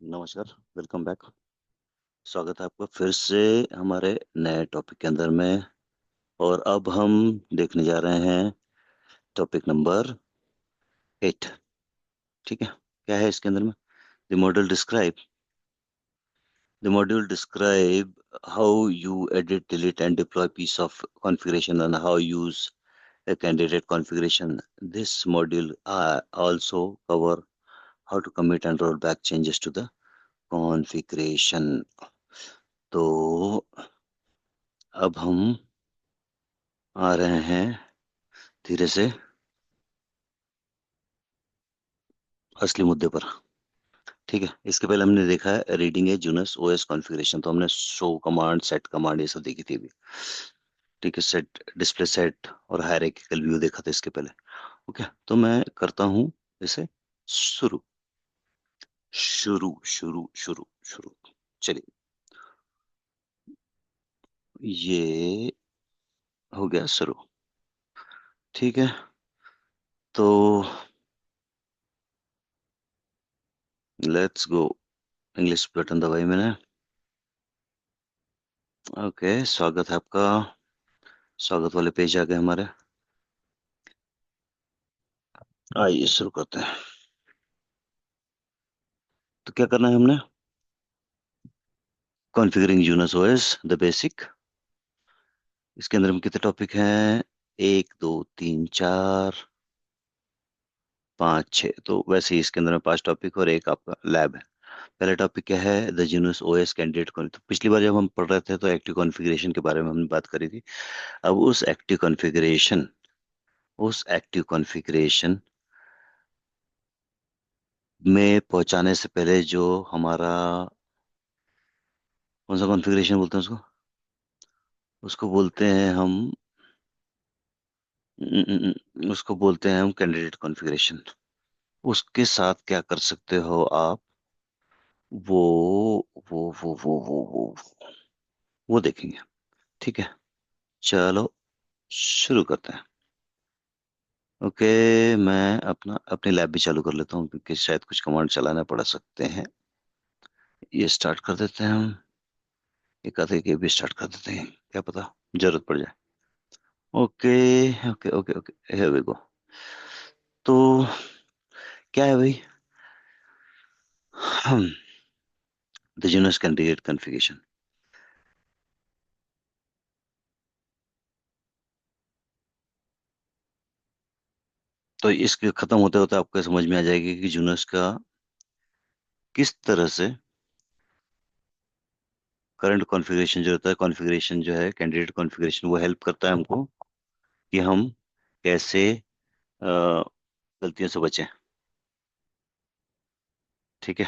नमस्कार। Welcome back. स्वागत है आपका फिर से हमारे नए टॉपिक के अंदर में। और अब हम देखने जा रहे हैं टॉपिक नंबर 8। ठीक है, क्या है इसके अंदर में? The module describe how you edit, delete and deploy piece of configuration and how use a candidate configuration. This module also cover how to commit and roll back changes to the configuration. तो अब हम आ रहे हैं धीरे से असली मुद्दे पर। ठीक है, इसके पहले हमने देखा है रीडिंग ए जूनस ओएस कॉन्फ़िगरेशन, तो हमने शो कमांड, सेट कमांड, ये सब देखी थी अभी। ठीक है, सेट, डिस्प्ले सेट और हायरार्किकल व्यू देखा था इसके पहले। ओके, तो मैं करता हूँ इसे शुरू शुरू शुरू शुरू शुरू। चलिए, ये हो गया शुरू। ठीक है, तो लेट्स गो। इंग्लिश बटन दबाई मैंने। ओके, स्वागत है आपका। स्वागत वाले पेज आ गए हमारे। आइए शुरू करते हैं। तो क्या करना है हमने? Configuring Junos OS the basic. इसके अंदर में कितने टॉपिक हैं? एक, दो, तीन, चार, पाँच, छः। तो वैसे ही इसके अंदर में 5 टॉपिक और एक आपका लैब है। पहला टॉपिक क्या है? The Junos OS candidate con. तो पिछली बार जब हम पढ़ रहे थे तो एक्टिव कॉन्फ़िगरेशन के बारे में हमने बात करी थी। अब उस एक्टिव कॉन्फ़िगरेशन में पहुंचाने से पहले जो हमारा, कौन सा कॉन्फ़िगरेशन बोलते हैं उसको? उसको बोलते हैं हम उसको बोलते हैं हम कैंडिडेट कॉन्फ़िगरेशन। उसके साथ क्या कर सकते हो आप? वो वो देखेंगे। ठीक है, चलो शुरू करते हैं। ओके, मैं अपनी लैब भी चालू कर लेता हूँ क्योंकि शायद कुछ कमांड चलाना पड़ सकते हैं। ये स्टार्ट कर देते हैं हम। एक आधे के भी स्टार्ट कर देते हैं, क्या पता जरूरत पड़ जाए। Okay okay okay okay, here we go. तो क्या है भाई? हम द जूनस कैंडिडेट कॉन्फ़िगरेशन। तो इसके खत्म होते होते आपको समझ में आ जाएगी कि जूनस का किस तरह से करंट कॉन्फ़िगरेशन जो होता है, कॉन्फ़िगरेशन जो है कैंडिडेट कॉन्फ़िगरेशन, वो हेल्प करता है हमको कि हम कैसे गलतियों से बचें। ठीक है,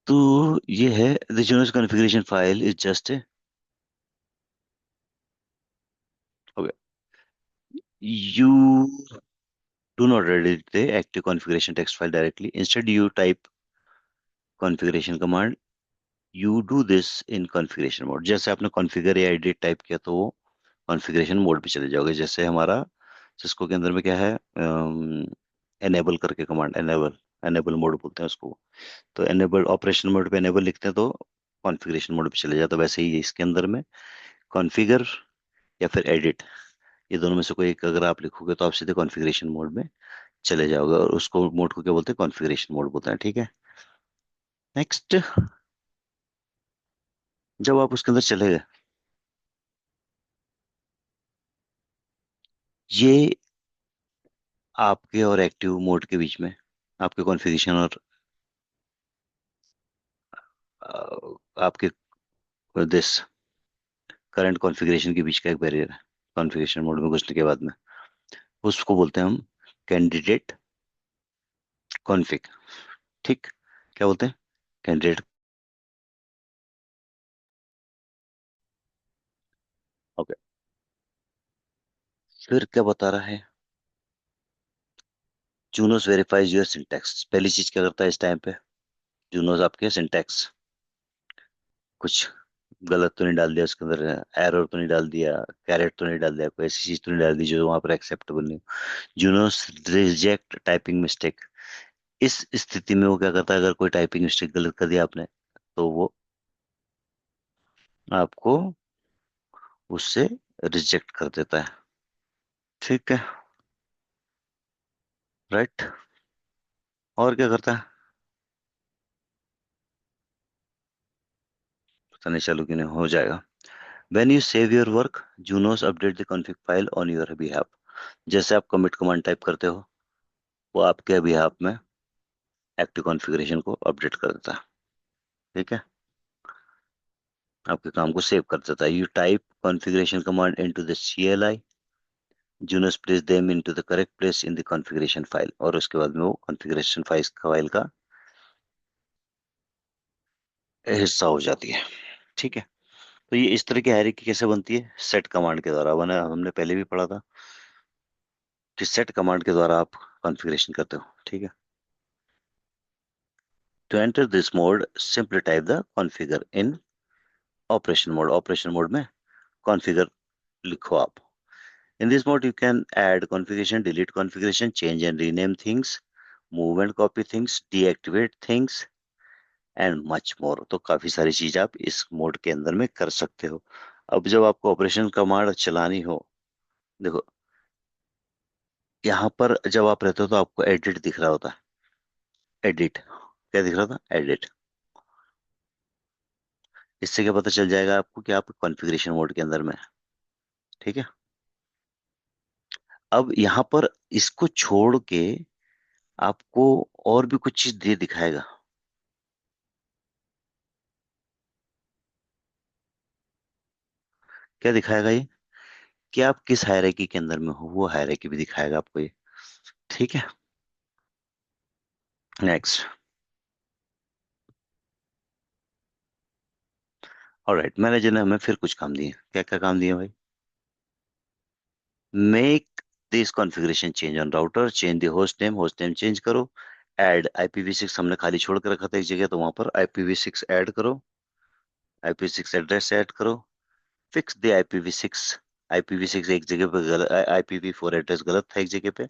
तो ये है the Junos configuration file is just a, okay, you do not edit the active configuration text file directly. Instead, you type configuration command. You do this in configuration mode. जैसे आपने configure या edit टाइप किया तो वो configuration mode पे चले जाओगे। जैसे हमारा सिस्को के अंदर में क्या है, enable करके कमांड, enable मोड बोलते हैं उसको। तो enable ऑपरेशन मोड पे enable लिखते हैं तो कॉन्फ़िगरेशन मोड पे चले जाता है। वैसे ही इसके अंदर में कॉन्फ़िगर या फिर एडिट, ये दोनों में से कोई एक अगर आप लिखोगे तो आप सीधे कॉन्फ़िगरेशन मोड में चले जाओगे, और उसको मोड को क्या बोलते हैं? कॉन्फ़िगरेशन मोड बोलते हैं। ठीक है, नेक्स्ट। जब आप उसके अंदर चले गए, ये आपके और एक्टिव मोड के बीच में, आपके कॉन्फ़िगरेशन और आपके दिस करंट कॉन्फ़िगरेशन के बीच का एक बैरियर है। कॉन्फ़िगरेशन मोड में घुसने के बाद में उसको बोलते हैं हम कैंडिडेट कॉन्फ़िग। ठीक, क्या बोलते हैं? कैंडिडेट। ओके, फिर क्या बता रहा है? Zoonoses verifies your syntax. पहली चीज क्या करता है इस टाइम पे? जूनोस आपके सिंटैक्स कुछ गलत तो नहीं डाल दिया उसके अंदर, एरर तो नहीं डाल दिया, कैरेट तो नहीं डाल दिया, कोई ऐसी चीज तो नहीं डाल दी जो वहां पर एक्सेप्टेबल नहीं हो। Zoonoses reject typing mistake. इस स्थिति में वो क्या करता है, अगर कोई टाइपिंग मिस्टेक गलत कर दिया आपने, तो वो आपको उससे रिजेक्ट कर देता है। ठीक है। राइट। और क्या करता है, पता नहीं, चलो कि नहीं हो जाएगा। When you save your work, Junos update the config file on your behalf। जैसे आप commit command टाइप करते हो, वो आपके behalf में एक्टिव कॉन्फ़िगरेशन को अपडेट कर देता है। ठीक है, आपके काम को सेव कर देता है। You type configuration command into the CLI, Junos place them into the correct place in the configuration file, और उसके बाद में वो कॉन्फ़िगरेशन फाइल का हिस्सा हो जाती है। ठीक है। तो ये इस तरह की हायरार्की कैसे बनती है, सेट कमांड के द्वारा बना, हमने पहले भी पढ़ा था कि सेट कमांड के द्वारा आप कॉन्फ़िगरेशन करते हो। ठीक है। To enter this mode, simply type the configure in operation mode। Operation mode में configure लिखो आप। In this mode, you can add configuration, delete configuration, change and rename things, move and copy things, deactivate things and much more। तो काफी सारी चीज आप इस mode के अंदर में कर सकते हो। अब जब आपको ऑपरेशन कमांड चलानी हो, देखो यहाँ पर जब आप रहते हो तो आपको एडिट दिख रहा होता है। एडिट क्या दिख रहा था, एडिट। इससे क्या पता चल जाएगा आपको कि आप कॉन्फ़िगरेशन मोड के अंदर में हैं। ठीक है। अब यहाँ पर इसको छोड़ के आपको और भी कुछ चीज दे दिखाएगा। क्या दिखाएगा ये, कि आप किस हायरार्की के अंदर में हो, वो हायरार्की भी दिखाएगा आपको ये। ठीक है। नेक्स्ट। ऑलराइट, मैनेजर ने हमें फिर कुछ काम दिए। क्या क्या काम दिए भाई, make this configuration change on router, change the host name change करो, ऐड IPv6 हमने खाली छोड़ के रखा था एक जगह, तो वहां पर IPv6 ऐड करो, IPv6 एड्रेस ऐड करो, फिक्स द IPv6। IPv6 एक जगह पे गलत, IPv4 एड्रेस गलत था एक जगह पे,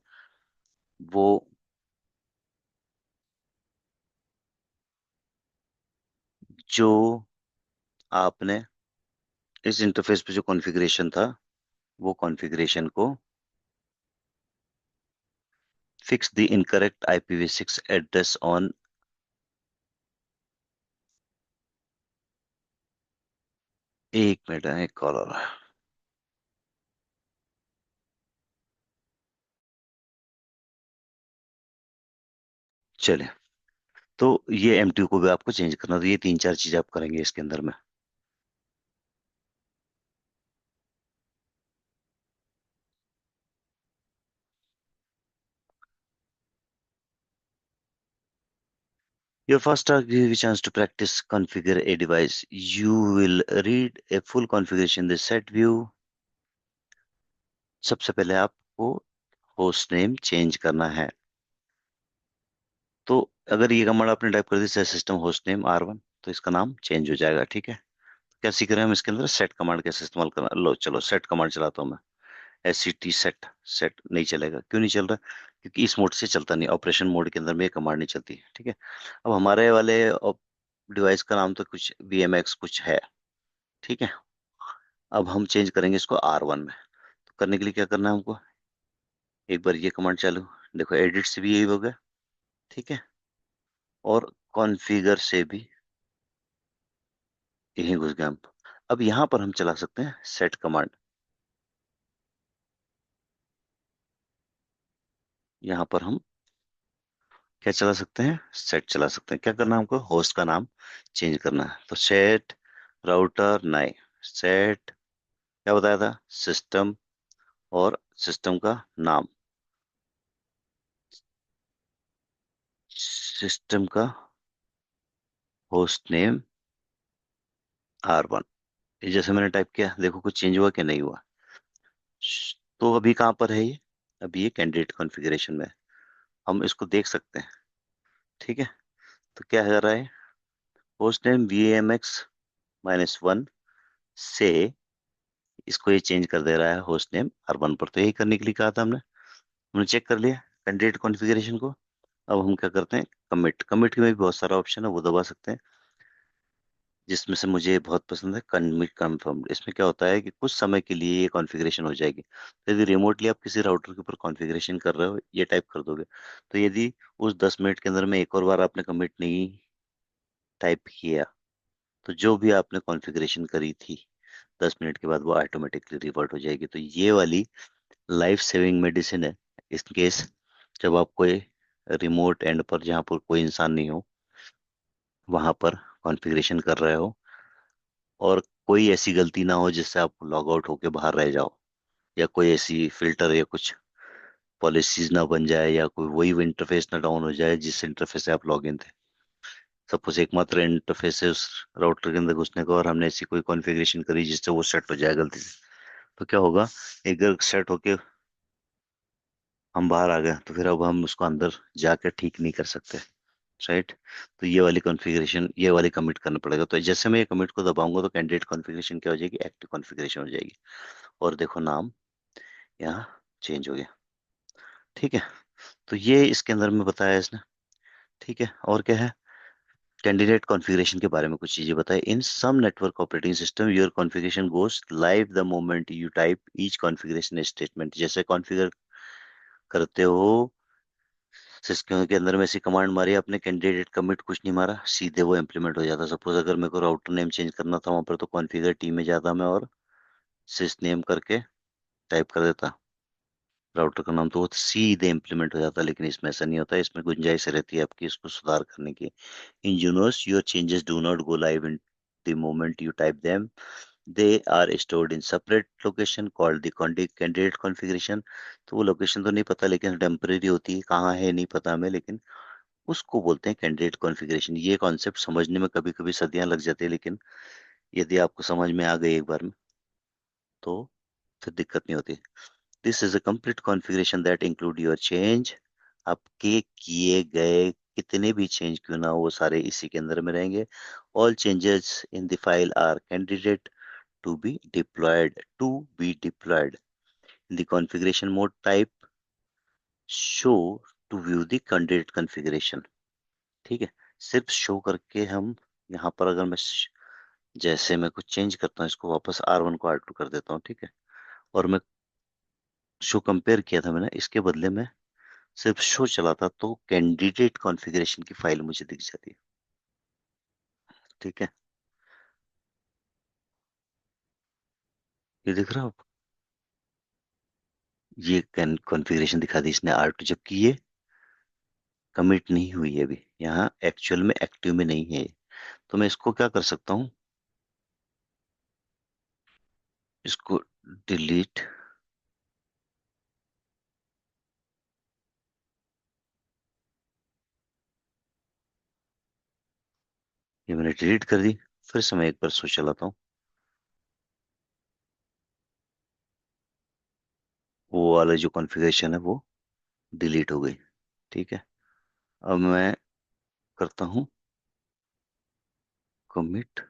वो जो आपने इस इंटरफेस पे जो कॉन्फ़िगरेशन था, वो कॉन्फ़िगरेशन को fix the incorrect IPv6 address on. एक मिनट है, एक कॉल आ रहा है। चलिए, तो ये MTU को भी आपको चेंज करना, तो ये तीन चार चीज आप करेंगे इसके अंदर में। Your first task gives you a chance to practice configure a device। You will read a full configuration in the set view। सबसे पहले आपको होस्ट नेम चेंज करना है। तो अगर ये कमांड आपने टाइप कर दी, सिस्टम होस्ट नेम R1, तो इसका नाम चेंज हो जाएगा। ठीक है। क्या सीख रहे हैं हम इसके अंदर, सेट कमांड कैसे इस्तेमाल करना। लो चलो, सेट कमांड चलाता हूँ मैं। SCT set. सेट नहीं चलेगा, क्यों नहीं चल रहा, क्योंकि इस मोड से चलता नहीं, ऑपरेशन मोड के अंदर में ये कमांड नहीं चलती। ठीक है। अब हमारे वाले डिवाइस का नाम तो कुछ VMX कुछ है। ठीक है। अब हम चेंज करेंगे इसको R1 में। तो करने के लिए क्या करना है हमको, एक बार ये कमांड चालू, देखो एडिट से भी यही हो गया। ठीक है। और कॉन्फ़िगर से भी यही घुस गए हम। अब यहाँ पर हम चला सकते हैं सेट कमांड। यहाँ पर हम क्या चला सकते हैं, सेट चला सकते हैं। क्या करना है हमको, होस्ट का नाम चेंज करना है। तो सेट राउटर नए, सेट क्या बताया था, सिस्टम, और सिस्टम का नाम, सिस्टम का होस्ट नेम R1। ये जैसे मैंने टाइप किया, देखो कुछ चेंज हुआ कि नहीं हुआ। तो अभी कहाँ पर है ये, अभी ये कैंडिडेट कॉन्फ़िगरेशन में है। हम इसको देख सकते हैं। ठीक है। तो क्या है रहा है, होस्ट नेम VMX -1, से इसको ये चेंज कर दे रहा है होस्ट नेम R1 पर। तो यही करने के लिए कहा था हमने। हमने चेक कर लिया कैंडिडेट कॉन्फ़िगरेशन को। अब हम क्या करते हैं, कमिट। कमिट में भी बहुत सारा ऑप्शन है, वो दबा सकते हैं। जिसमें से मुझे बहुत पसंद है कमिट कंफर्म। इसमें क्या होता है कि कुछ समय के लिए ये कॉन्फ़िगरेशन हो जाएगी। तो यदि रिमोटली आप किसी राउटर के ऊपर कॉन्फ़िगरेशन कर रहे हो, ये टाइप कर दोगे। तो यदि उस 10 मिनट के अंदर में एक और बार आपने कमिट नहीं टाइप किया, तो जो भी आपने कॉन्फ़िगरेशन करी थी 10 मिनट के बाद वो ऑटोमेटिकली रिवर्ट हो जाएगी। तो ये वाली लाइफ सेविंग मेडिसिन है। इस केस जब आप कोई रिमोट एंड पर, जहाँ पर कोई इंसान नहीं हो, वहां पर कॉन्फ़िगरेशन कर रहे हो, और कोई ऐसी गलती ना हो जिससे आप लॉग आउट होके बाहर रह जाओ, या कोई ऐसी फिल्टर या कुछ पॉलिसीज ना बन जाए, या कोई वही इंटरफेस ना डाउन हो जाए जिस इंटरफेस से आप लॉग इन थे। सपोज एकमात्र इंटरफेस है उस राउटर के अंदर घुसने का, और हमने ऐसी कोई कॉन्फ़िगरेशन करी जिससे वो सेट हो जाए गलती से। तो क्या होगा, एक बार सेट होके हम बाहर आ गए, तो फिर अब हम उसको अंदर जाकर ठीक नहीं कर सकते। राइट। तो ये वाली कॉन्फ़िगरेशन, ये वाली कमिट करना पड़ेगा। तो जैसे मैं ये कमिट को दबाऊंगा तो कैंडिडेट कॉन्फ़िगरेशन क्या हो जाएगी, एक्टिव कॉन्फ़िगरेशन हो जाएगी। और देखो नाम यहाँ चेंज हो गया। ठीक है। तो ये इसके अंदर में बताया इसने। ठीक है, और क्या है, कैंडिडेट कॉन्फ़िगरेशन के बारे में कुछ चीजें बताए। In some network operating system your configuration goes live the moment you type each configuration statement. जैसे कॉन्फ़िगर करते हो सिस्टम के अंदर में ऐसी कमांड मारी आपने, कैंडिडेट कमिट कुछ नहीं मारा, सीधे वो इम्प्लीमेंट हो जाता। सपोज अगर मेरे को राउटर नेम चेंज करना था वहां पर, तो कॉन्फ़िगर टी में जाता मैं और सिस नेम करके टाइप कर देता राउटर का नाम, तो वो सीधे इम्प्लीमेंट हो जाता। लेकिन इसमें ऐसा नहीं होता, इसमें गुंजाइश रहती है आपकी इसको सुधार करने की। In Junos your changes do not go live in the moment you type them, they are stored in separate location called the candidate configuration. तो वो लोकेशन तो नहीं पता, लेकिन टेम्परेरी होती है, कहाँ है नहीं पता हमें, लेकिन उसको बोलते हैं कैंडिडेट कॉन्फ़िगरेशन। ये कॉन्सेप्ट समझने में कभी कभी सदियां लग जाती है, लेकिन यदि आपको समझ में आ गई एक बार में, तो फिर दिक्कत नहीं होती। This is a complete configuration that include your change. आपके किए गए कितने भी चेंज क्यों ना हो, वो सारे इसी के अंदर में रहेंगे। All changes in the file are candidate to be deployed in the configuration mode type show to view the candidate configuration. ठीक है। सिर्फ शो करके हम यहाँ पर, अगर मैं जैसे मैं कुछ चेंज करता हूँ, इसको वापस R1 को R2 कर देता हूँ। ठीक है। और मैं शो कंपेयर किया था मैंने, इसके बदले में सिर्फ शो चलाता तो कैंडिडेट कॉन्फ़िगरेशन की फाइल मुझे दिख जाती है। ठीक है। ये दिख रहा हो, ये कॉन्फ़िगरेशन दिखा दी इसने R2, जबकि ये कमिट नहीं हुई है अभी, यहाँ एक्चुअल में एक्टिव में नहीं है। तो मैं इसको क्या कर सकता हूँ, इसको डिलीट, ये मैंने डिलीट कर दी। फिर से मैं एक बार शो चलाता हूँ, वो वाला जो कॉन्फ़िगरेशन है वो डिलीट हो गई। ठीक है। अब मैं करता हूँ कमिट,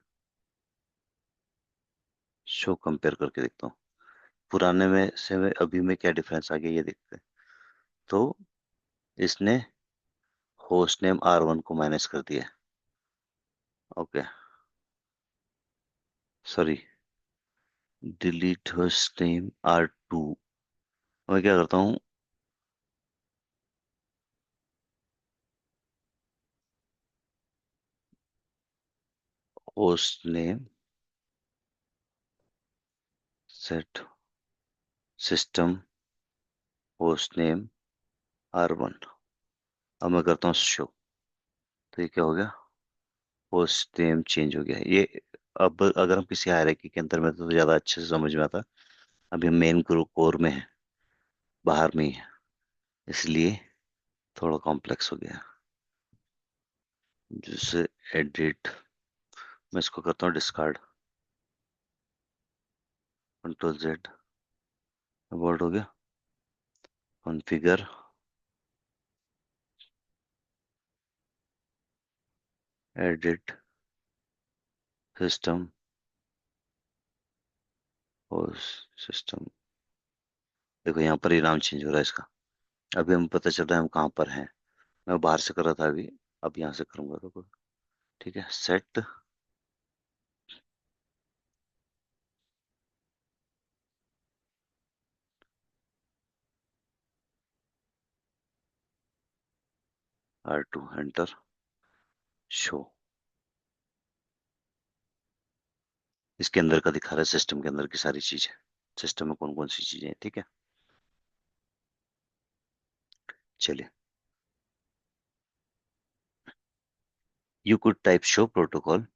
शो कंपेयर करके देखता हूँ पुराने में से अभी में क्या डिफरेंस आ गया, ये देखते हैं। तो इसने होस्ट नेम R1 को माइनस कर दिया। Okay, sorry, delete host name R2। मैं क्या करता हूँ, host name set system host name R1। अब मैं करता हूँ शो। तो ये क्या हो गया, होस्ट नेम चेंज हो गया ये। अब अगर हम किसी हायरार्की के अंदर में तो ज़्यादा अच्छे से समझ में आता। अभी हम मेन ग्रुप कोर में है, बाहर में ही है, इसलिए थोड़ा कॉम्प्लेक्स हो गया। जैसे एडिट, मैं इसको करता हूँ डिस्कार्ड, Ctrl Z, वर्ड हो गया। कॉन्फ़िगर, एडिट सिस्टम और सिस्टम, देखो यहाँ पर ही नाम चेंज हो रहा है इसका। अभी हमें पता चल रहा है हम कहाँ पर हैं। मैं बाहर से कर रहा था अभी, अब यहाँ से करूंगा तो। ठीक है, सेट R2, एंटर, शो। इसके अंदर का दिखा रहा है, सिस्टम के अंदर की सारी चीजें, सिस्टम में कौन कौन सी चीजें हैं। ठीक है, चलिए। You could type show protocol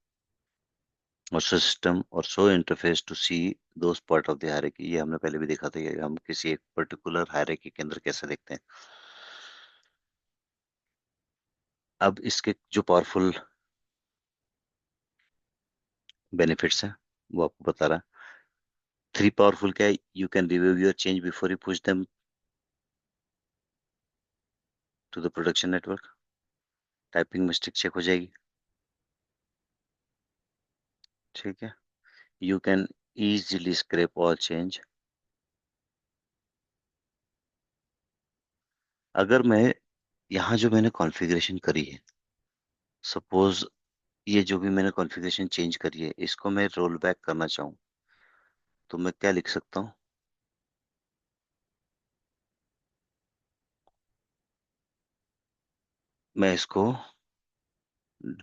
और सिस्टम और show interface to see those part of the hierarchy. ये हमने पहले भी देखा था कि हम किसी एक पर्टिकुलर हायरार्की के अंदर कैसे देखते हैं। अब इसके जो पावरफुल बेनिफिट्स हैं वो आपको बता रहा है। थ्री पावरफुल क्या है? You can review your change before you push them to the production network. Typing mistake check हो जाएगी। ठीक है, यू कैन easily scrape all change। अगर मैं यहाँ जो मैंने कॉन्फ़िगरेशन करी है, सपोज ये जो भी मैंने कॉन्फ़िगरेशन चेंज करी है इसको मैं रोल बैक करना चाहूँ, तो मैं क्या लिख सकता हूँ? मैं इसको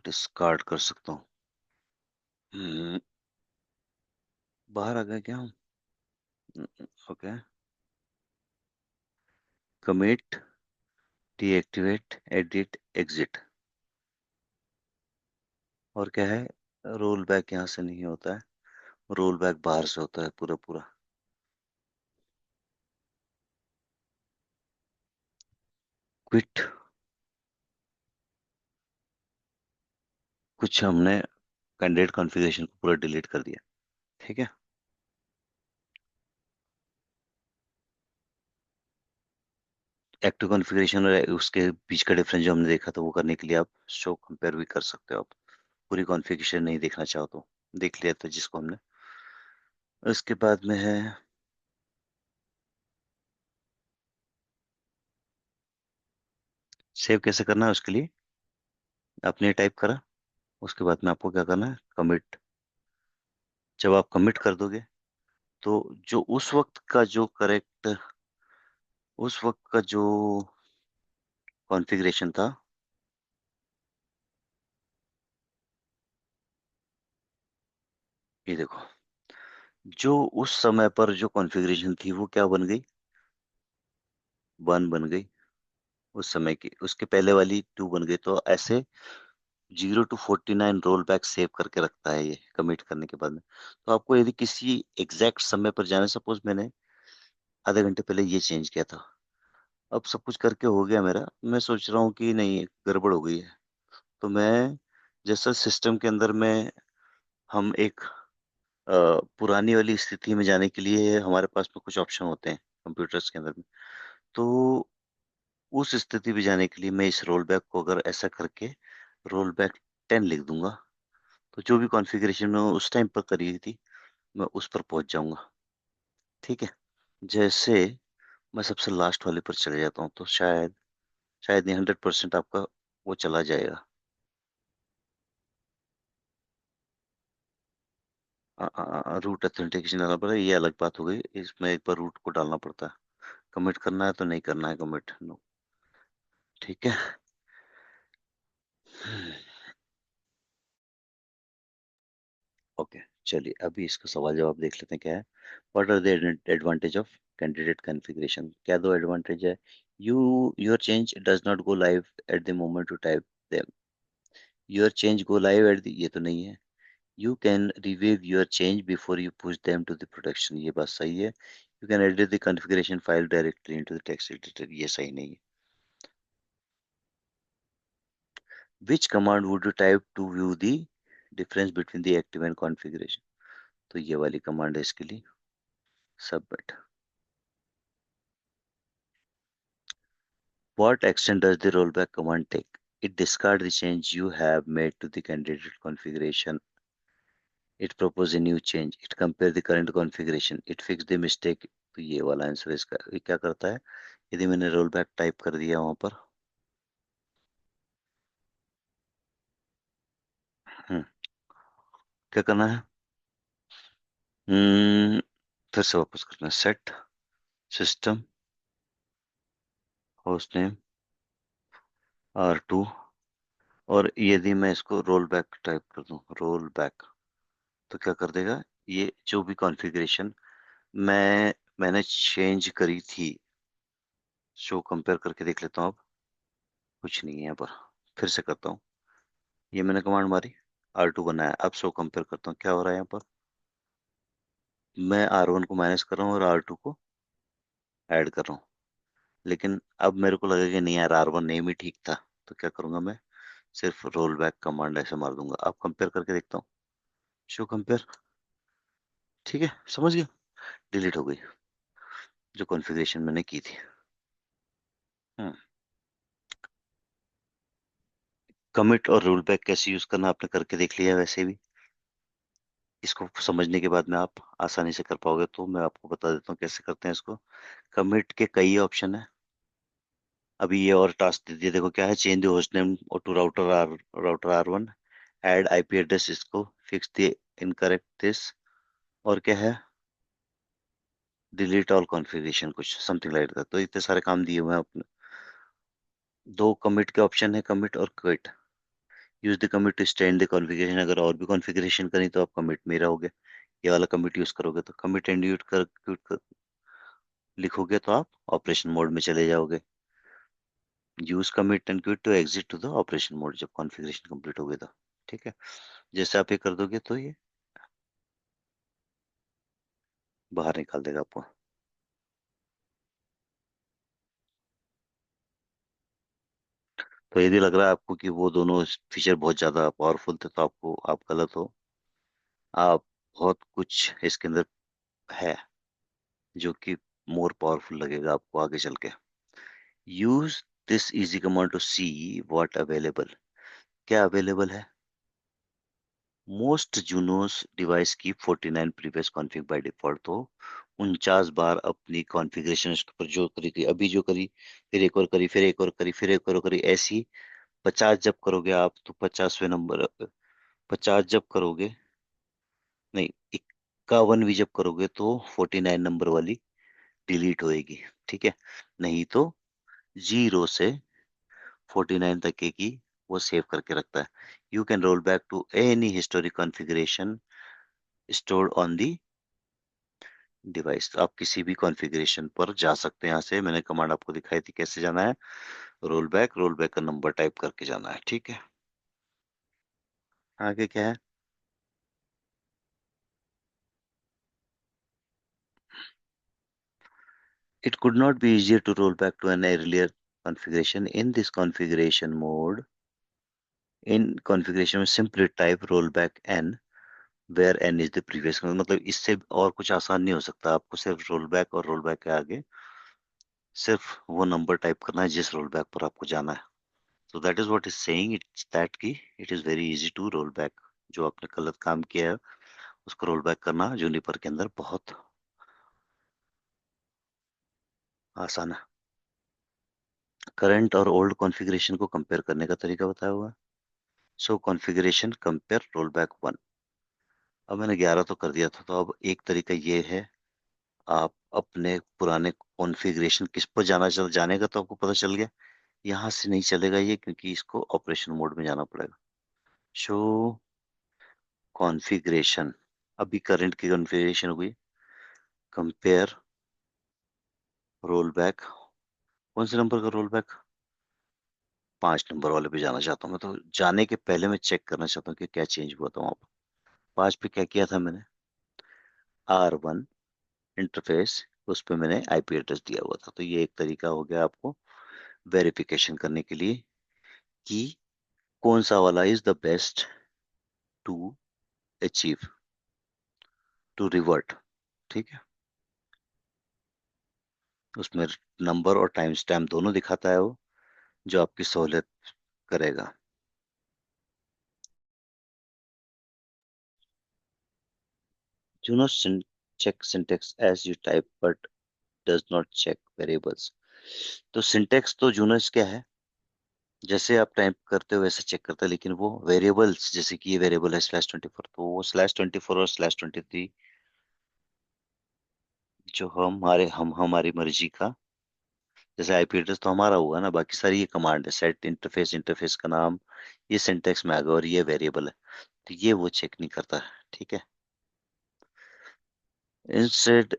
डिस्कार्ड कर सकता हूँ। हम्म, बाहर आ गया क्या हम? Okay, commit, deactivate, edit, exit. और क्या है? रोल बैक यहाँ से नहीं होता है, रोल बैक बाहर से होता है पूरा पूरा। क्विट, कुछ हमने कैंडिडेट कॉन्फ़िगरेशन को पूरा डिलीट कर दिया। ठीक है, एक्टिव कॉन्फ़िगरेशन और उसके बीच का डिफरेंस जो हमने देखा था वो करने के लिए आप शो कंपेयर भी कर सकते हो। आप पूरी कॉन्फ़िगरेशन नहीं देखना चाहो तो देख लिया था जिसको हमने। उसके बाद में है, सेव कैसे करना है उसके लिए आपने टाइप करा। उसके बाद में आपको क्या करना है? कमिट। जब आप कमिट कर दोगे तो जो उस वक्त का जो करेक्ट, उस वक्त का जो कॉन्फ़िगरेशन था, ये देखो, जो उस समय पर जो कॉन्फ़िगरेशन थी वो क्या बन गई? वन बन गई। उस समय की उसके पहले वाली टू बन गई। तो ऐसे 0 to 49 रोल बैक सेव करके रखता है ये कमिट करने के बाद में। तो आपको यदि किसी एग्जैक्ट समय पर जाना, सपोज मैंने आधे घंटे पहले ये चेंज किया था, अब सब कुछ करके हो गया मेरा, मैं सोच रहा हूँ कि नहीं गड़बड़ हो गई है, तो मैं जैसा सिस्टम के अंदर में हम एक पुरानी वाली स्थिति में जाने के लिए हमारे पास में कुछ ऑप्शन होते हैं कंप्यूटर्स के अंदर में, तो उस स्थिति में जाने के लिए मैं इस रोल बैक को अगर ऐसा करके रोल बैक 10 लिख दूंगा, तो जो भी कॉन्फ़िगरेशन मैं उस टाइम पर करी थी मैं उस पर पहुंच जाऊंगा। ठीक है, जैसे मैं सबसे लास्ट वाले पर चले जाता हूँ तो शायद, शायद नहीं, 100% आपका वो चला जाएगा। रूट ऑथेंटिकेशन डालना पड़ेगा, ये अलग बात हो गई, इसमें एक बार रूट को डालना पड़ता है। कमिट करना है तो नहीं करना है कमिट, नो। ठीक है, ओके। चलिए अभी इसका सवाल जवाब देख लेते हैं क्या है। What are the advantage of candidate configuration? क्या दो एडवांटेज है? You your change does not go live at the moment to type them. Your change go live at the, ये तो नहीं है। You can review your change before you push them to the production, ये बात सही है। You can edit the configuration file directly into the text editor, ये सही नहीं है। विच command would you type two view the difference between the active and configuration? तो ये वाली कमांड है इसके लिए, submit. What action does the rollback command take? It discards the change you have made to the candidate configuration it propose a new change, it compare the current configuration, it fix the mistake. तो ये वाला answer इसका, ये क्या करता है? यदि मैंने रोल बैक टाइप कर दिया वहां पर, हम्म, क्या करना है? हम्म, फिर से वापस करना है, set system host name R2, और यदि मैं इसको रोल बैक टाइप कर दूं, रोल बैक, तो क्या कर देगा? ये जो भी कॉन्फ़िगरेशन मैंने चेंज करी थी, शो कंपेयर करके देख लेता हूँ अब। कुछ नहीं है यहाँ पर। फिर से करता हूँ, ये मैंने कमांड मारी, R2 बनाया, अब शो कंपेयर करता हूँ, क्या हो रहा है यहाँ पर? मैं R1 को माइनस कर रहा हूँ और R2 को ऐड कर रहा हूँ, लेकिन अब मेरे को लगेगा नहीं यार, R1 नेम ही ठीक था। तो क्या करूंगा मैं? सिर्फ रोल बैक कमांड ऐसे मार दूंगा। अब कंपेयर करके देखता हूँ, शो कंपेयर, ठीक है, समझ गया, डिलीट हो गई जो कॉन्फ़िगरेशन मैंने की थी। हम्म। कमिट और रोल बैक कैसे यूज करना आपने करके देख लिया है वैसे भी। इसको समझने के बाद में आप आसानी से कर पाओगे, तो मैं आपको बता देता हूँ कैसे करते हैं इसको। कमिट के कई ऑप्शन है। अभी ये और टास्क दे दिया, देखो क्या है, चेंज द होस्ट नेम और to router R1, add IP address, इसको फिक्स द इनकरेक्ट दिस, और क्या है, डिलीट ऑल कॉन्फ़िगरेशन, कुछ समथिंग लाइक दैट। तो इतने सारे काम दिए हुए हैं अपने। दो कमिट के ऑप्शन है, कमिट और quit. Use the commit to stand the configuration, अगर और भी कॉन्फ़िगरेशन करी तो आप कमिट में ही रहोगे। ये वाला कमिट यूज करोगे तो कमिट एंड क्विट कर लिखोगे तो आप ऑपरेशन मोड में चले जाओगे। Use commit and quit to exit to the operation mode, जब कॉन्फ़िगरेशन कंप्लीट हो गया तो, ठीक है। जैसे आप ये कर दोगे तो ये बाहर निकाल देगा आपको। तो यदि लग रहा है आपको कि वो दोनों फीचर बहुत ज्यादा पावरफुल थे, तो आपको, आप गलत हो। आप, बहुत कुछ इसके अंदर है जो कि मोर पावरफुल लगेगा आपको आगे चल के। Use this easy command to see what available, क्या अवेलेबल है। मोस्ट जूनोस डिवाइस की 49 प्रीवियस कॉन्फ़िग बाय डिफॉल्ट। तो 49 बार अपनी कॉन्फ़िगरेशन पर जो करी थी, अभी जो करी, फिर एक और करी, फिर एक और करी, फिर एक और करी, ऐसी 50 जब करोगे आप तो 50वें नंबर, 50 जब करोगे, नहीं, 51 भी जब करोगे तो 49 नंबर वाली डिलीट होएगी, ठीक है। नहीं तो 0 से 49 तक की वो सेव करके रखता है। You can roll back to any historic configuration stored on the device. आप किसी भी कॉन्फ़िगरेशन पर जा सकते हैं। यहाँ से मैंने कमांड आपको दिखाई थी कैसे जाना है, रोल बैक का नंबर टाइप करके जाना है, ठीक है। आगे क्या है? It could not be easier to roll back to an earlier configuration. In this configuration mode, in configuration में simply type rollback n, where n is the previous, मतलब इससे और कुछ आसान नहीं हो सकता। आपको सिर्फ रोलबैक और रोलबैक के आगे सिर्फ वो नंबर टाइप करना है जिस रोलबैक पर आपको जाना है। So that is what is saying, it's that कि it is very easy to roll back। जो आपने गलत काम किया है उसको रोल बैक करना जूनिपर के अंदर बहुत आसान है। करंट और ओल्ड कॉन्फ़िगरेशन को कंपेयर करने का तरीका बताया हुआ है। सो कॉन्फ़िगरेशन कंपेयर रोल बैक 1। अब मैंने 11 तो कर दिया था, तो अब एक तरीका ये है, आप अपने पुराने कॉन्फ़िगरेशन किस पर जाने का तो आपको पता चल गया। यहाँ से नहीं चलेगा ये, क्योंकि इसको ऑपरेशन मोड में जाना पड़ेगा। शो कॉन्फ़िगरेशन, अभी करंट की कॉन्फ़िगरेशन हो गई, कंपेयर रोल बैक, कौन से नंबर का रोल बैक? 5 नंबर वाले पे जाना चाहता हूँ मैं। तो जाने के पहले मैं चेक करना चाहता हूँ कि क्या चेंज हुआ था वहां पर। 5 पे क्या किया था मैंने? R1 इंटरफेस, उस पे मैंने आईपी एड्रेस दिया हुआ था। तो ये एक तरीका हो गया आपको वेरिफिकेशन करने के लिए कि कौन सा वाला is the best to achieve, to revert, ठीक है। उसमें नंबर और टाइम स्टैम्प दोनों दिखाता है वो, जो आपकी सहूलियत करेगा। Do not check syntax as you type but does not check variables. तो सिंटेक्स तो जूनस क्या है, जैसे आप टाइप करते हो वैसे चेक करता है, लेकिन वो वेरिएबल्स, जैसे कि ये वेरिएबल है /24, तो वो /24 और /23 जो हम हमारी मर्जी का, जैसे आईपी एड्रेस तो हमारा हुआ ना, बाकी सारी ये कमांड है, सेट इंटरफेस, इंटरफेस का नाम, ये सिंटेक्स में आ गया, और ये वेरिएबल है, तो ये वो चेक नहीं करता है। ठीक है। इंस्टेड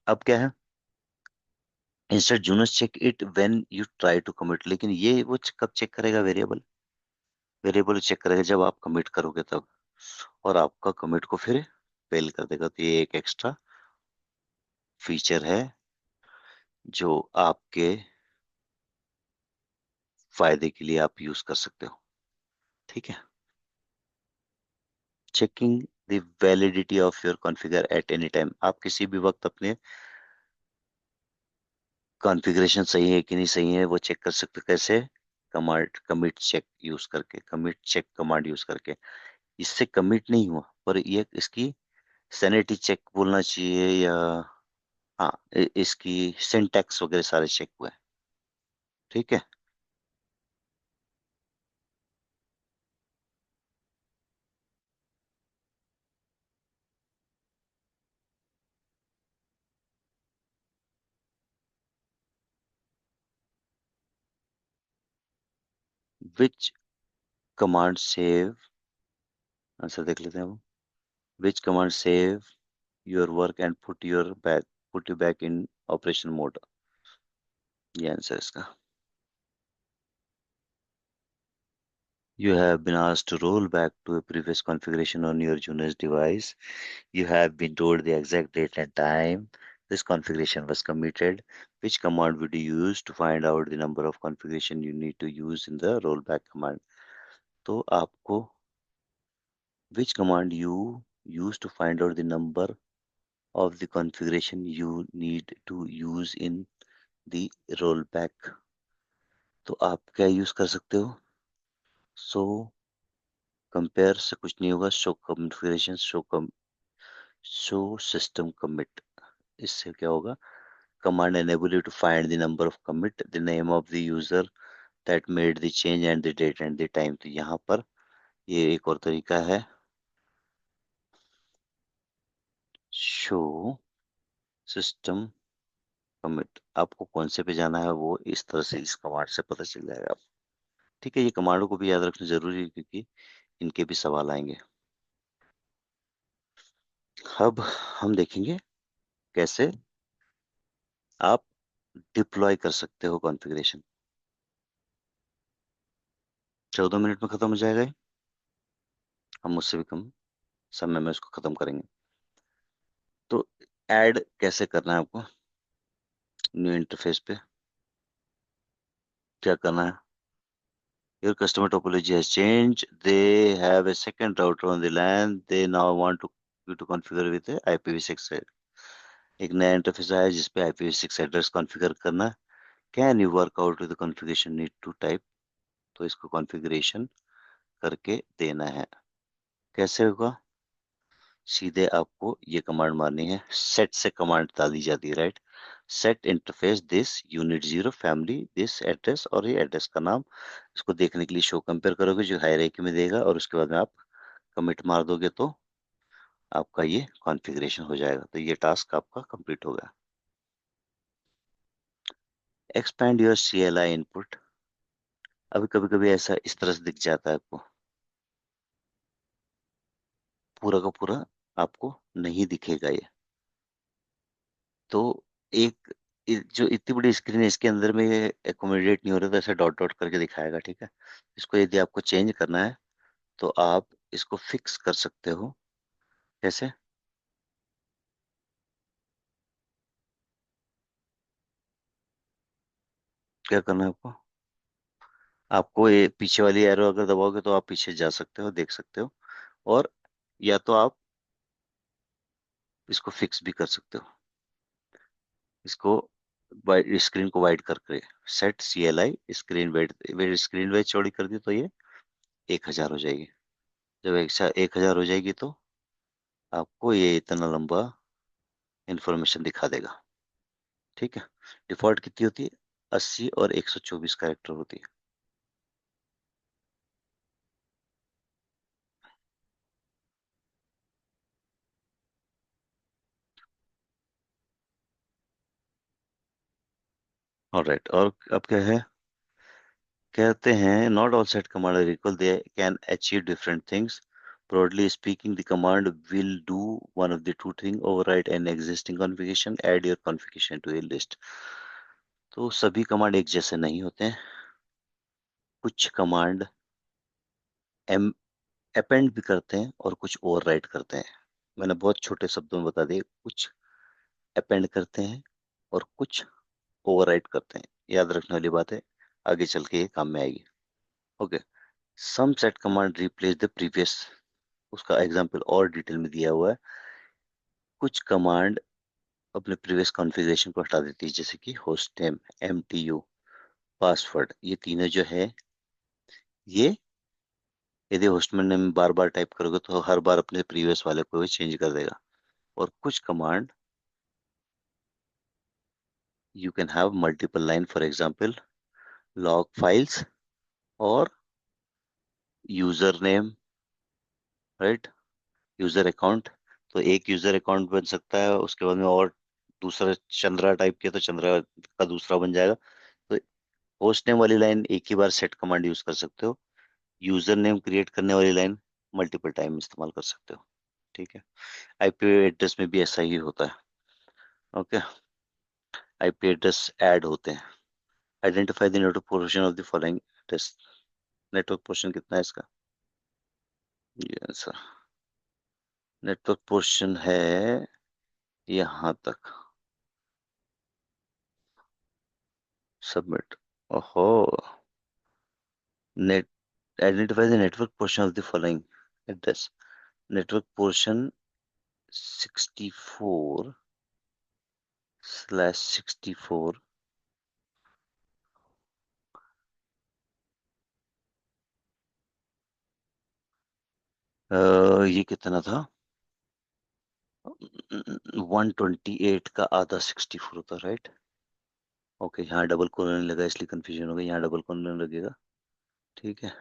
अब क्या है, instead Junos check it when you try to commit, लेकिन ये वो कब चेक करेगा, वेरिएबल, वेरिएबल चेक करेगा जब आप कमिट करोगे तब, और आपका कमिट को फिर फेल कर देगा। तो ये एक एक्स्ट्रा फीचर है जो आपके फायदे के लिए आप यूज कर सकते हो। ठीक है। Checking the validity of your configure at any time, आप किसी भी वक्त अपने कॉन्फ़िगरेशन सही है कि नहीं सही है वो चेक कर सकते हो। कैसे, कमांड कमिट चेक यूज करके, कमिट चेक कमांड यूज करके। इससे कमिट नहीं हुआ, पर ये इसकी सैनिटी चेक बोलना चाहिए, या हाँ, इसकी सिंटैक्स वगैरह सारे चेक हुए। ठीक है। विच कमांड सेव, आंसर देख लेते हैं हम। विच command save your work and put you back in operation mode, ये आंसर है इसका। You have been asked to roll back to a previous configuration on your Junos device. You have been told the exact date and time this configuration was committed. Which command would you use to find out the number of configuration you need to use in the rollback command? तो आपको which command you use to find out the number of the configuration you need to use in the rollback, तो आप क्या use कर सकते हो, so compare से कुछ नहीं होगा, show configuration, show system commit, इससे क्या होगा, command enable you to find the number of commit, the name of the user that made the change and the date and the time। तो यहाँ पर ये एक और तरीका है, शो सिस्टम कमिट। आपको कौन से पे जाना है वो इस तरह से इस कमांड से पता चल जाएगा। ठीक है, ये कमांडों को भी याद रखना जरूरी है, क्योंकि इनके भी सवाल आएंगे। अब हम देखेंगे कैसे आप डिप्लॉय कर सकते हो कॉन्फ़िगरेशन। 14 मिनट में खत्म हो जाएगा ये। हम मुझसे भी कम समय में उसको खत्म करेंगे। तो ऐड कैसे करना है आपको, न्यू इंटरफेस पे क्या करना है, your customer topology has changed, they have a second router on the LAN, they now want to you to configure with a IPv6 है। एक नया इंटरफेस आया जिस पे IPv6 एड्रेस कॉन्फ़िगर करना है। Can you work out with the configuration need to type, तो इसको कॉन्फ़िगरेशन करके देना है। कैसे होगा, सीधे आपको ये कमांड मारनी है, सेट से कमांड डाली जाती है, right. Set interface this unit 0 family this address, और ये एड्रेस का नाम, इसको देखने के लिए शो कंपेयर करोगे जो हायरार्की में देगा, और उसके बाद में आप कमिट मार दोगे तो आपका ये कॉन्फ़िगरेशन हो जाएगा। तो ये टास्क आपका कंप्लीट हो गया। एक्सपैंड योर CLI इनपुट, अभी कभी कभी ऐसा इस तरह से दिख जाता है आपको, पूरा का पूरा आपको नहीं दिखेगा ये। तो एक जो इतनी बड़ी स्क्रीन है इसके अंदर में ये एकोमोडेट नहीं हो रहा, तो ऐसे डॉट डॉट करके दिखाएगा। ठीक है। इसको यदि आपको चेंज करना है तो आप इसको फिक्स कर सकते हो। कैसे, क्या करना है आपको, आपको ये पीछे वाली एरो अगर दबाओगे तो आप पीछे जा सकते हो, देख सकते हो, और या तो आप इसको फिक्स भी कर सकते हो, इसको स्क्रीन को वाइड करके, सेट CLI स्क्रीन वेड, स्क्रीन वेड चौड़ी कर दी तो ये 1000 हो जाएगी। जब 1000 हो जाएगी तो आपको ये इतना लंबा इंफॉर्मेशन दिखा देगा। ठीक है। डिफॉल्ट कितनी होती है? 80 और 124 कैरेक्टर होती है। ऑलराइट, और अब क्या है? कहते हैं not all set command are equal, they can achieve different things. Broadly speaking, the command will do one of the two things: override an existing configuration, add your configuration to a list. तो सभी command एक जैसे नहीं होते हैं। कुछ command M append भी करते हैं और कुछ ओवरराइड करते हैं। मैंने बहुत छोटे शब्दों में बता दिए, कुछ अपेंड करते हैं और कुछ ओवरराइड करते हैं। याद रखने वाली बात है, आगे चल के ये काम में आएगी। Okay. Some set command replace the previous, उसका एग्जांपल और डिटेल में दिया हुआ है। कुछ कमांड अपने प्रीवियस कॉन्फ़िगरेशन को हटा देती है, जैसे कि होस्ट नेम, एमटीयू, पासवर्ड। ये तीनों जो है, ये यदि होस्टमैन नेम बार बार टाइप करोगे तो हर बार अपने प्रीवियस वाले को चेंज कर देगा। और कुछ command you can have multiple line, for example log files और user name, right, user account. तो एक यूजर अकाउंट बन सकता है, उसके बाद में और दूसरा चंद्रा टाइप किया तो चंद्रा का दूसरा बन जाएगा। तो होस्ट नेम वाली लाइन एक ही बार सेट कमांड यूज कर सकते हो। यूजर नेम क्रिएट करने वाली लाइन मल्टीपल टाइम इस्तेमाल कर सकते हो। ठीक है। आईपी एड्रेस में भी ऐसा ही होता है। ओके। आईपी एड्रेस ऐड होते हैं। Identify the network portion of the following address. Network portion कितना है इसका? ये सर, नेटवर्क पोर्शन है यहाँ तक। सबमिट। ओहो। Net identify the network portion of the following address. Network portion 64/64। ये कितना था? 128 का आधा 64 होता, राइट? ओके, यहाँ डबल कोलन लगा इसलिए कंफ्यूजन हो गई, यहाँ डबल कोलन लगेगा। ठीक है।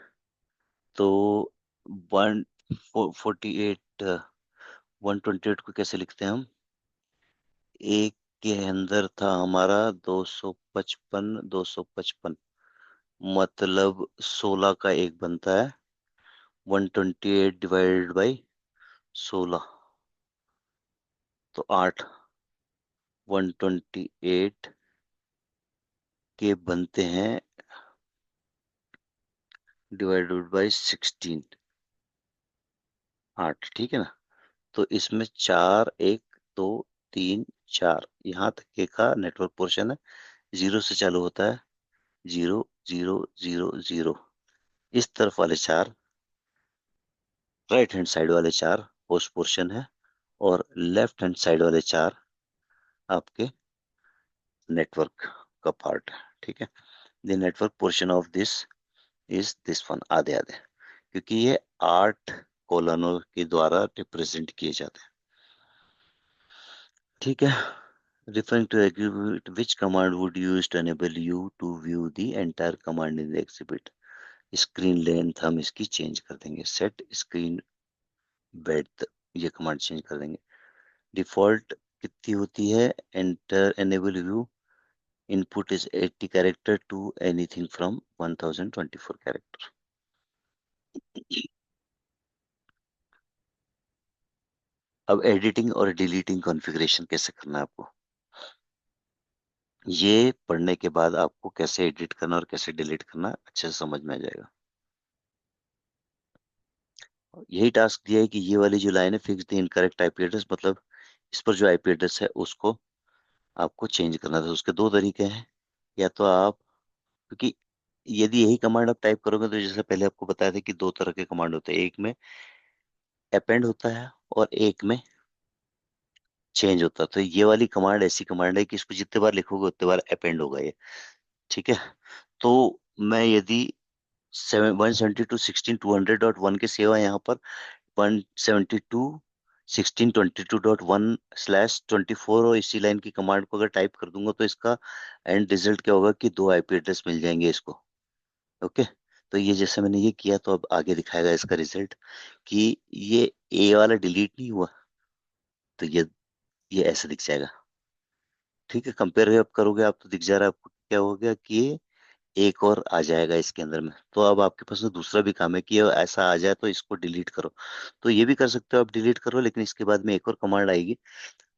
तो 148, 128 को कैसे लिखते हैं हम? एक के अंदर था हमारा 255, मतलब 16 का एक बनता है। 128 डिवाइडेड बाई 16 तो 8। 128 के बनते हैं डिवाइडेड बाई 16, 8। ठीक है ना? तो इसमें 4, 1, 2, 3, 4 यहाँ तक के का नेटवर्क पोर्शन है। जीरो से चालू होता है, 0, 0, 0, 0। इस तरफ वाले चार, राइट हैंड साइड वाले चार होस्ट पोर्शन है, और लेफ्ट हैंड साइड वाले चार आपके नेटवर्क का पार्ट है। ठीक है। The network portion of this is this one, आधे आधे, क्योंकि ये 8 कॉलनों के द्वारा रिप्रेजेंट किए जाते हैं। ठीक है। Referring to exhibit, which command would you use to enable you to view the entire command in the exhibit? Screen length हम इसकी चेंज कर देंगे, सेट स्क्रीन बेड्थ, ये कमांड चेंज कर देंगे। डिफॉल्ट कितनी होती है? Enter enable view, input is 80 character to anything from 1024 character. अब एडिटिंग और डिलीटिंग कॉन्फ़िगरेशन कैसे करना है आपको, ये पढ़ने के बाद आपको कैसे एडिट करना और कैसे डिलीट करना अच्छे से समझ में आ जाएगा। यही टास्क दिया है कि ये वाली जो लाइन है, fix the incorrect IP address, मतलब इस पर जो आईपी एड्रेस है उसको आपको चेंज करना था। उसके दो तरीके हैं। या तो आप, क्योंकि यदि यही कमांड आप टाइप करोगे तो जैसे पहले आपको बताया था कि दो तरह के कमांड होते हैं, एक में अपेंड होता है और एक में चेंज होता है। तो ये वाली कमांड ऐसी कमांड है कि इसको जितने बार लिखोगे उतने बार अपेंड होगा ये। ठीक है। तो मैं यदि 172.16.200.1 की सेवा यहाँ पर 172.16.22.1/24, और इसी लाइन की कमांड को अगर टाइप कर दूंगा तो इसका एंड रिजल्ट क्या होगा कि दो आईपी एड्रेस मिल जाएंगे इसको। ओके। तो ये जैसे मैंने ये किया तो अब आगे दिखाएगा इसका रिजल्ट कि ये ए वाला डिलीट नहीं हुआ, तो ये ऐसे दिख जाएगा। ठीक है, कंपेयर आप करोगे आप तो दिख जा रहा है आपको क्या हो गया कि ये एक और आ जाएगा इसके अंदर में। तो अब आपके पास में दूसरा भी काम है कि ये ऐसा आ जाए तो इसको डिलीट करो। तो ये भी कर सकते हो आप, डिलीट करो, लेकिन इसके बाद में एक और कमांड आएगी,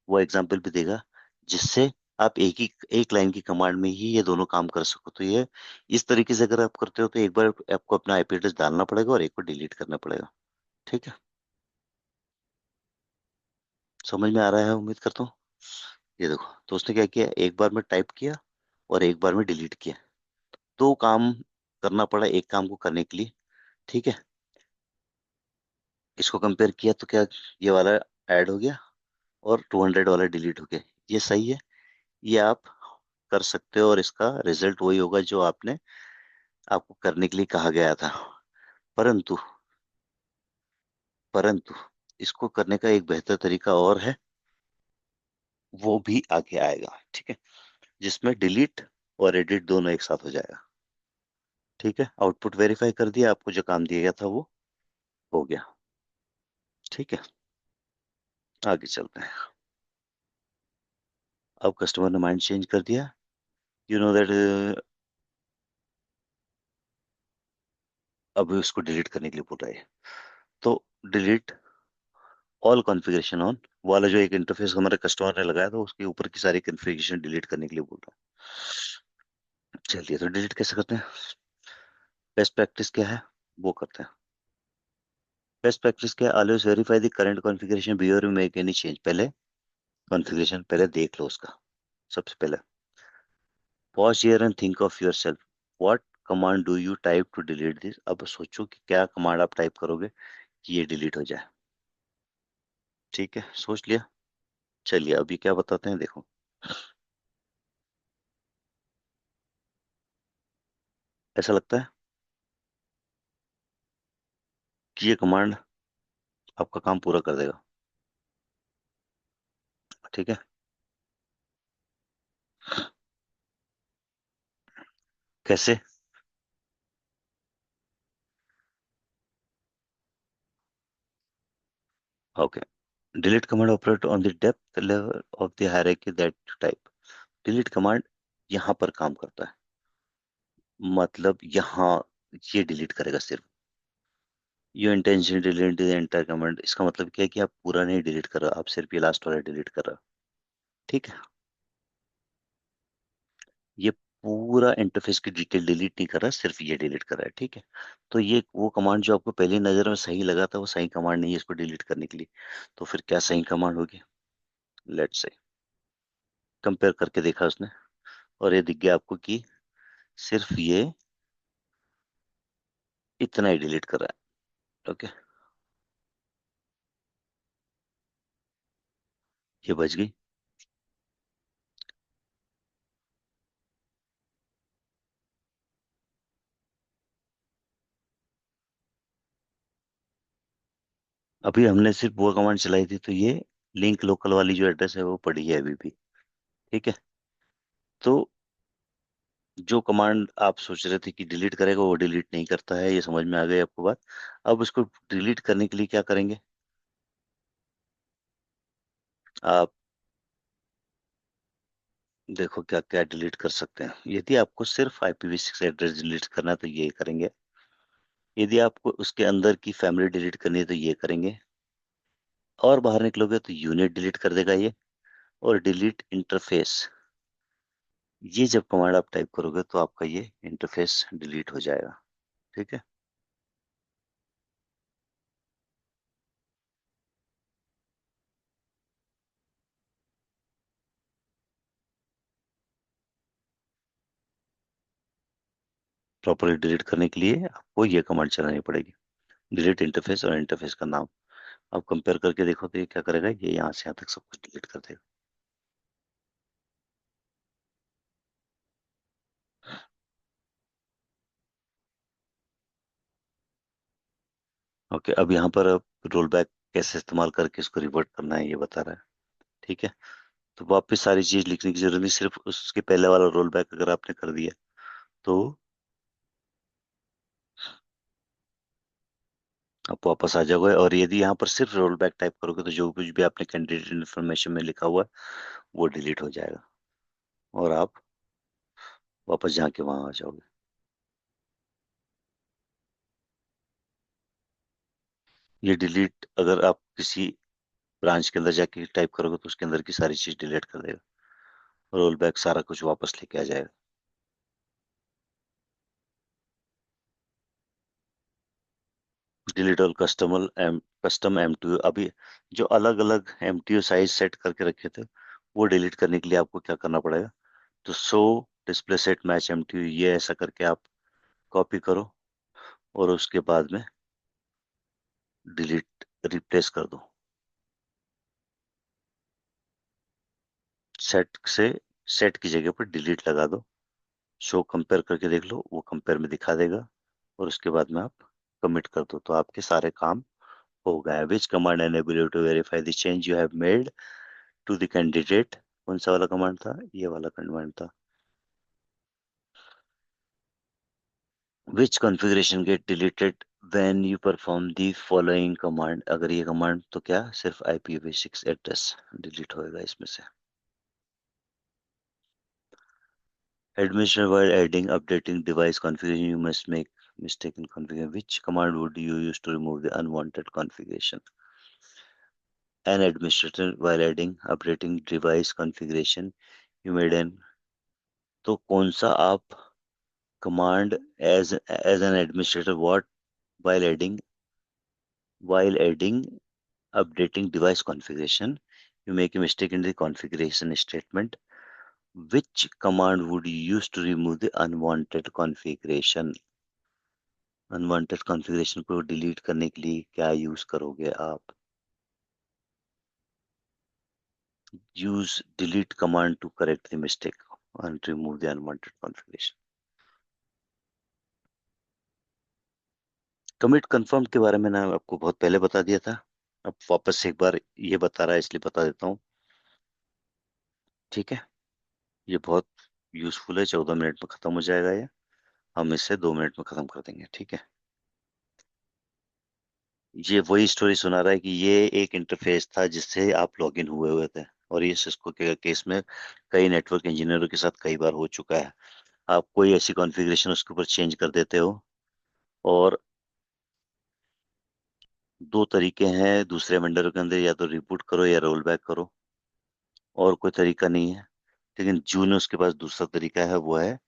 वो एग्जाम्पल भी देगा, जिससे आप एक लाइन की कमांड में ही ये दोनों काम कर सको। तो ये इस तरीके से अगर आप करते हो तो एक बार आपको अपना आईपी एड्रेस डालना पड़ेगा और एक बार डिलीट करना पड़ेगा। ठीक है, समझ में आ रहा है उम्मीद करता हूँ। ये देखो, तो उसने क्या किया, एक बार में टाइप किया और एक बार में डिलीट किया, दो काम करना पड़ा एक काम को करने के लिए। ठीक है, इसको कंपेयर किया तो क्या, ये वाला ऐड हो गया और 200 वाला डिलीट हो गया। ये सही है, ये आप कर सकते हो और इसका रिजल्ट वही होगा जो आपने आपको करने के लिए कहा गया था। परंतु परंतु इसको करने का एक बेहतर तरीका और है, वो भी आगे आएगा। ठीक है, जिसमें डिलीट और एडिट दोनों एक साथ हो जाएगा। ठीक है, आउटपुट वेरीफाई कर दिया, आपको जो काम दिया गया था वो हो गया। ठीक है, आगे चलते हैं। अब कस्टमर ने माइंड चेंज कर दिया, यू नो दैट, अब उसको डिलीट करने के लिए बोल रहा है। तो डिलीट ऑल कॉन्फ़िगरेशन ऑन वाला जो एक इंटरफेस हमारे कस्टमर ने लगाया था उसके ऊपर की सारी कॉन्फ़िगरेशन डिलीट करने के लिए बोल रहा है। चलिए, तो डिलीट कैसे करते हैं, बेस्ट प्रैक्टिस क्या है वो करते हैं। बेस्ट प्रैक्टिस क्या है, always verify the current configuration before you make any change. पहले कॉन्फ़िगरेशन पहले देख लो उसका। सबसे पहले pause here and think of yourself, what command do you type two delete this. अब सोचो कि क्या कमांड आप टाइप करोगे कि ये डिलीट हो जाए। ठीक है, सोच लिया। चलिए अभी क्या बताते हैं, देखो। ऐसा लगता है कि ये कमांड आपका काम पूरा कर देगा। ठीक है, कैसे। Okay, delete command operate on the depth level of the hierarchy that type. Delete command यहाँ पर काम करता है, मतलब यहाँ ये डिलीट करेगा सिर्फ। You intention delete the entire command, इसका मतलब क्या है कि आप पूरा नहीं डिलीट कर रहे हो, आप सिर्फ ये लास्ट वाला डिलीट कर रहे हो। ठीक है, ये पूरा इंटरफेस की डिटेल डिलीट नहीं कर रहा, सिर्फ ये डिलीट कर रहा है। ठीक है, तो ये वो कमांड जो आपको पहली नजर में सही लगा था वो सही कमांड नहीं है इसको डिलीट करने के लिए। तो फिर क्या सही कमांड होगी, लेट्स से कंपेयर करके देखा उसने, और ये दिख गया आपको कि सिर्फ ये इतना ही डिलीट कर रहा है। ओके, ये बच गई। अभी हमने सिर्फ वो कमांड चलाई थी तो ये लिंक लोकल वाली जो एड्रेस है वो पड़ी है अभी भी। ठीक है, तो जो कमांड आप सोच रहे थे कि डिलीट करेगा वो डिलीट नहीं करता है, ये समझ में आ गई आपको बात। अब उसको डिलीट करने के लिए क्या करेंगे, आप देखो क्या क्या डिलीट कर सकते हैं। यदि आपको सिर्फ IPv6 एड्रेस डिलीट करना है तो ये करेंगे, यदि आपको उसके अंदर की फैमिली डिलीट करनी है तो ये करेंगे, और बाहर निकलोगे तो यूनिट डिलीट कर देगा ये, और डिलीट इंटरफेस, ये जब कमांड आप टाइप करोगे तो आपका ये इंटरफेस डिलीट हो जाएगा। ठीक है, प्रॉपरली डिलीट करने के लिए आपको ये कमांड चलानी पड़ेगी, डिलीट इंटरफेस और इंटरफेस का नाम। आप कंपेयर करके देखो तो ये क्या करेगा, ये यहाँ से यहाँ तक सब कुछ डिलीट कर देगा। ओके, अब यहाँ पर अब रोल बैक कैसे इस्तेमाल करके इसको रिवर्ट करना है ये बता रहा है। ठीक है, तो वापस सारी चीज लिखने की जरूरत नहीं, सिर्फ उसके पहले वाला रोल बैक अगर आपने कर दिया तो आप वापस आ जाओगे। और यदि यहाँ पर सिर्फ रोल बैक टाइप करोगे तो जो कुछ भी आपने कैंडिडेट इन्फॉर्मेशन में लिखा हुआ है वो डिलीट हो जाएगा और आप वापस जाके वहां आ जाओगे। ये डिलीट अगर आप किसी ब्रांच के अंदर जाके टाइप करोगे तो उसके अंदर की सारी चीज डिलीट कर देगा, रोल बैक सारा कुछ वापस लेके आ जाएगा। डिलीट ऑल कस्टम M2 अभी जो अलग अलग MTU साइज सेट करके रखे थे वो डिलीट करने के लिए आपको क्या करना पड़ेगा, तो show display set match MTU ये ऐसा करके आप कॉपी करो और उसके बाद में डिलीट रिप्लेस कर दो। सेट से सेट की जगह पर डिलीट लगा दो, शो कंपेयर करके देख लो, वो कंपेयर में दिखा देगा और उसके बाद में आप कमिट कर दो तो आपके सारे काम हो गए। Which command enable you to verify the change you have made to the candidate, कौन सा वाला कमांड था, ये वाला कमांड था। Which configuration get deleted when you perform the following command, अगर ये कमांड तो क्या सिर्फ IPv6 एड्रेस डिलीट होएगा इसमें से। Administrator while adding updating device configuration you must make mistake in configuration, which command would you use to remove the unwanted configuration? An administrator while adding updating device configuration you made an, तो कौन सा आप command as an administrator what while adding updating device configuration you make a mistake in the configuration statement, which command would you use to remove the unwanted configuration? Unwanted configuration को delete करने के लिए क्या use करोगे आप? Use delete command to correct the mistake and remove the unwanted configuration. Commit confirm के बारे में ना आपको बहुत पहले बता दिया था, अब वापस से एक बार ये बता रहा है इसलिए बता देता हूँ। ठीक है, ये बहुत यूजफुल है, 14 मिनट में खत्म हो जाएगा ये, हम इसे 2 मिनट में खत्म कर देंगे। ठीक है, ये वही स्टोरी सुना रहा है कि ये एक इंटरफेस था जिससे आप लॉगिन हुए हुए थे और ये सिस्को के केस में कई नेटवर्क इंजीनियरों के साथ कई बार हो चुका है। आप कोई ऐसी कॉन्फ़िगरेशन उसके ऊपर चेंज कर देते हो और दो तरीके हैं दूसरे वेंडर के अंदर, या तो रिबूट करो या रोल बैक करो, और कोई तरीका नहीं है। लेकिन जून उसके पास दूसरा तरीका है, वो है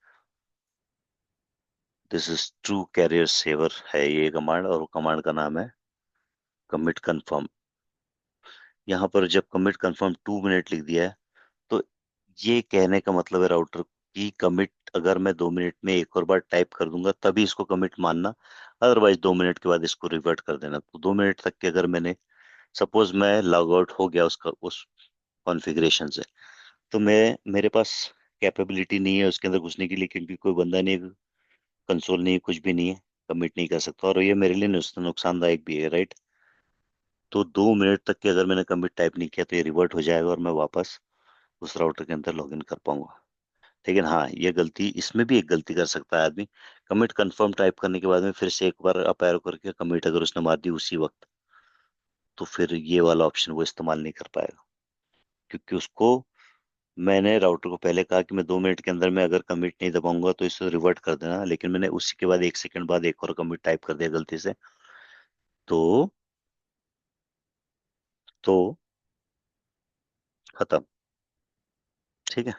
this is true career saver है ये कमांड, और वो कमांड का नाम है कमिट कंफर्म। यहाँ पर जब कमिट कंफर्म 2 मिनट लिख दिया है तो ये कहने का मतलब है राउटर की कमिट अगर मैं 2 मिनट में एक और बार टाइप कर दूंगा तभी इसको कमिट मानना, अदरवाइज 2 मिनट के बाद इसको रिवर्ट कर देना। तो 2 मिनट तक के अगर मैंने सपोज मैं लॉग आउट हो गया उसका उस कॉन्फ़िगरेशन से, तो मैं मेरे पास कैपेबिलिटी नहीं है उसके अंदर घुसने के लिए क्योंकि कोई बंदा नहीं, कंसोल नहीं, कुछ भी नहीं है, कमिट नहीं कर सकता और ये मेरे लिए नुकसानदायक भी है, राइट। तो 2 मिनट तक के अगर मैंने कमिट टाइप नहीं किया तो ये रिवर्ट हो जाएगा और मैं वापस उस राउटर के अंदर लॉगिन कर पाऊंगा। लेकिन हाँ, ये गलती इसमें भी एक गलती कर सकता है आदमी, कमिट कंफर्म टाइप करने के बाद में फिर से एक बार अप एरो करके कमिट अगर उसने मार दी उसी वक्त, तो फिर ये वाला ऑप्शन वो इस्तेमाल नहीं कर पाएगा क्योंकि उसको, मैंने राउटर को पहले कहा कि मैं 2 मिनट के अंदर में अगर कमिट नहीं दबाऊंगा तो इसे रिवर्ट कर देना, लेकिन मैंने उसी के बाद 1 सेकंड बाद एक और कमिट टाइप कर दिया गलती से, तो तो खत्म। ठीक है,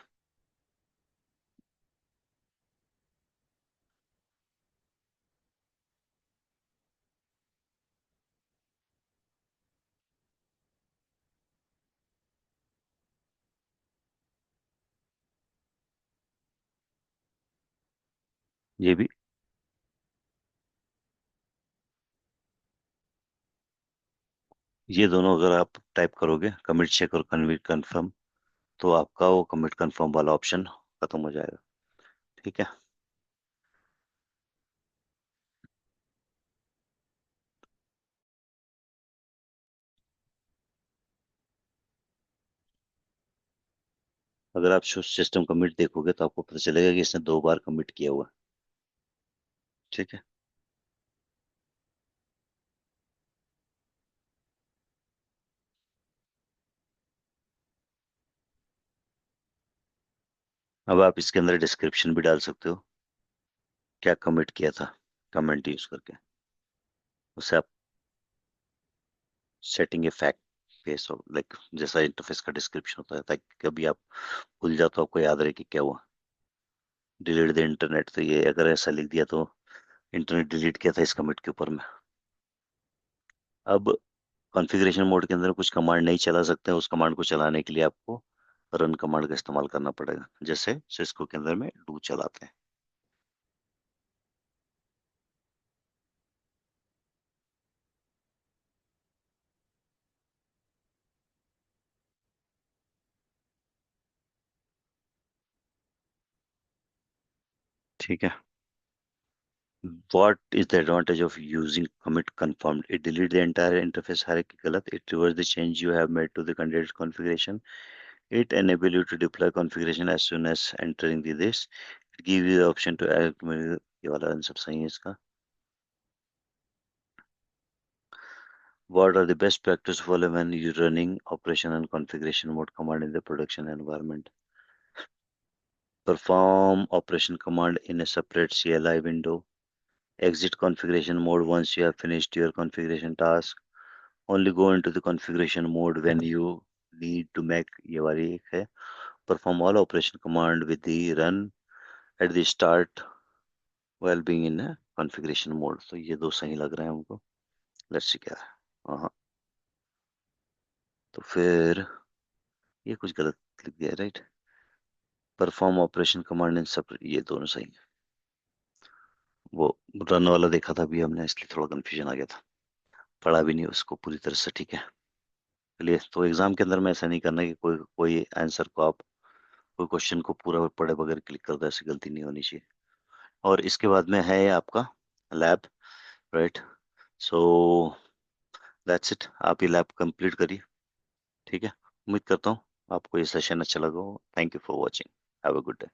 ये भी, ये दोनों अगर आप टाइप करोगे कमिट चेक और कमिट कंफर्म तो आपका वो कमिट कंफर्म वाला ऑप्शन खत्म हो जाएगा। ठीक है, अगर आप सिस्टम कमिट देखोगे तो आपको पता चलेगा कि इसने 2 बार कमिट किया हुआ है। ठीक है। अब आप इसके अंदर डिस्क्रिप्शन भी डाल सकते हो, क्या कमिट किया था, कमेंट यूज करके। उससे आप सेटिंग ए फैक्ट फेस हो, लाइक जैसा इंटरफेस का डिस्क्रिप्शन होता है, ताकि कभी आप भूल जाओ तो आपको याद रहे कि क्या हुआ। डिलीट द इंटरनेट, तो ये अगर ऐसा लिख दिया तो इंटरनेट डिलीट किया था इस कमिट के ऊपर में। अब कॉन्फ़िगरेशन मोड के अंदर कुछ कमांड नहीं चला सकते हैं, उस कमांड को चलाने के लिए आपको रन कमांड का इस्तेमाल करना पड़ेगा, जैसे सिस्को के अंदर में डू चलाते हैं। ठीक है। What is the advantage of using commit confirmed? It deletes the entire interface hierarchy गलत. It reverses the change you have made to the candidate configuration. It enable you to deploy configuration as soon as entering the this. It give you the option to add, ये वाला answer सही है इसका। What are the best practice to follow when you running operation and configuration mode command in the production environment? Perform operation command in a separate CLI window. Exit configuration mode once you have finished your configuration task. Only go into the configuration mode when you need to make, ये वाली एक है, perform all operation command with the run at the start while being in a configuration mode। तो ये दो सही लग रहे हैं हमको। लेट्स सी क्या है। हाँ, तो फिर ये कुछ गलत लिख दिया, right. Perform operation command in सब, ये दोनों सही है। वो रन वाला देखा था अभी हमने, इसलिए थोड़ा कंफ्यूजन आ गया था, पढ़ा भी नहीं उसको पूरी तरह से। ठीक है। चलिए, तो एग्जाम के अंदर में ऐसा नहीं करना कि कोई कोई आंसर को आप, कोई क्वेश्चन को पूरा पढ़े बगैर क्लिक कर दो, ऐसी गलती नहीं होनी चाहिए। और इसके बाद में है आपका lab, right. So that's it, आप ये लैब कंप्लीट करिए। ठीक है। उम्मीद करता हूँ आपको ये सेशन अच्छा लगा हो। Thank you for watching. Have a good day.